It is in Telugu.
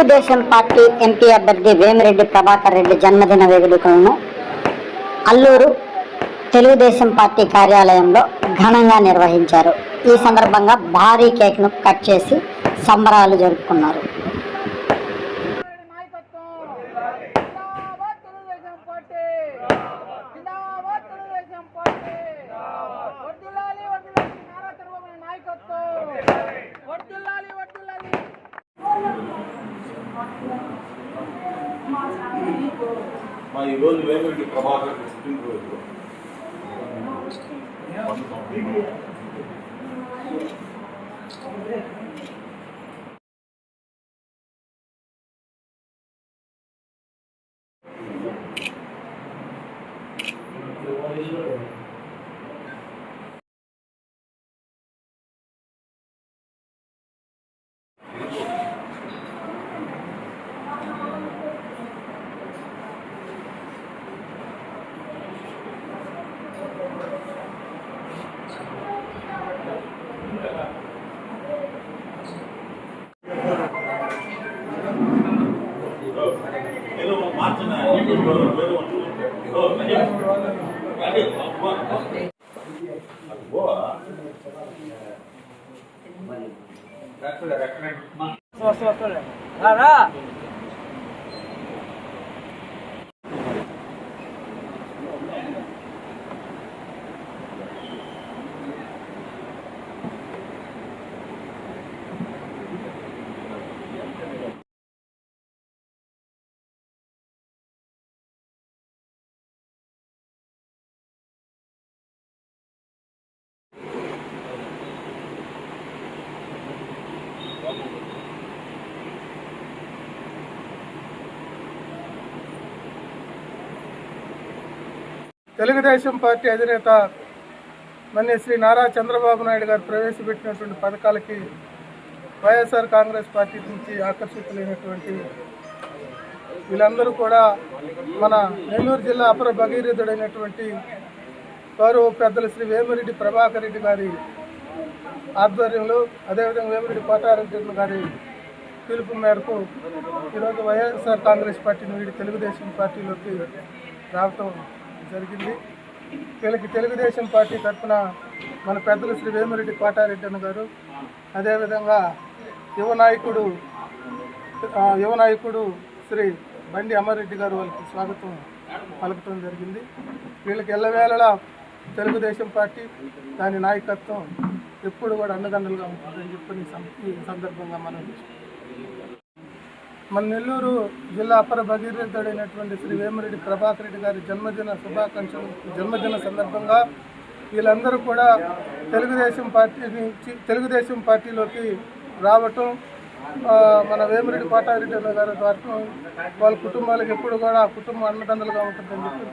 తెలుగుదేశం పార్టీ ఎంపీ అభ్యర్థి వేమిరెడ్డి ప్రభాకర్ రెడ్డి జన్మదిన వేడుకలను అల్లూరు తెలుగుదేశం పార్టీ కార్యాలయంలో ఘనంగా నిర్వహించారు. ఈ సందర్భంగా భారీ కేక్ను కట్ చేసి సంబరాలు జరుపుకున్నారు. మా ఈరోజు వేమిరెడ్డి ప్రభాకర్ పుట్టినరోజు తెలుగుదేశం పార్టీ అధినేత మన్య శ్రీ నారా చంద్రబాబు నాయుడు గారు ప్రవేశపెట్టినటువంటి పథకాలకి వైఎస్ఆర్ కాంగ్రెస్ పార్టీ నుంచి ఆకర్షితులైనటువంటి వీళ్ళందరూ కూడా మన నెల్లూరు జిల్లా అపర భగీరథుడైనటువంటి గౌరవ పెద్దలు శ్రీ వేమిరెడ్డి ప్రభాకర్ రెడ్డి గారి ఆధ్వర్యంలో, అదేవిధంగా వేమిరెడ్డి కోటారెడ్డి గారి పిలుపు మేరకు ఈరోజు వైఎస్ఆర్ కాంగ్రెస్ పార్టీని వీడి తెలుగుదేశం పార్టీలోకి రావటం జరిగింది. వీళ్ళకి తెలుగుదేశం పార్టీ తరఫున మన పెద్దలు శ్రీ వేమిరెడ్డి కోటారెడ్డి అన్న గారు, అదేవిధంగా యువ నాయకుడు శ్రీ బండి అమర్రెడ్డి గారు వాళ్ళకి స్వాగతం పలకటం జరిగింది. వీళ్ళకి ఎల్లవేళలా తెలుగుదేశం పార్టీ దాని నాయకత్వం ఎప్పుడు కూడా అండదండలుగా ఉంటుందని చెప్పి ఈ సందర్భంగా మనం మన నెల్లూరు జిల్లా అపర భగీరథుడైనటువంటి శ్రీ వేమిరెడ్డి ప్రభాకర్ రెడ్డి గారి జన్మదిన సందర్భంగా వీళ్ళందరూ కూడా తెలుగుదేశం పార్టీలోకి రావటం, మన వేమిరెడ్డి కోటారెడ్డి గారి ద్వారా వాళ్ళ కుటుంబాలకు ఎప్పుడు కూడా కుటుంబం అన్నదండలుగా ఉంటుందని చెప్పి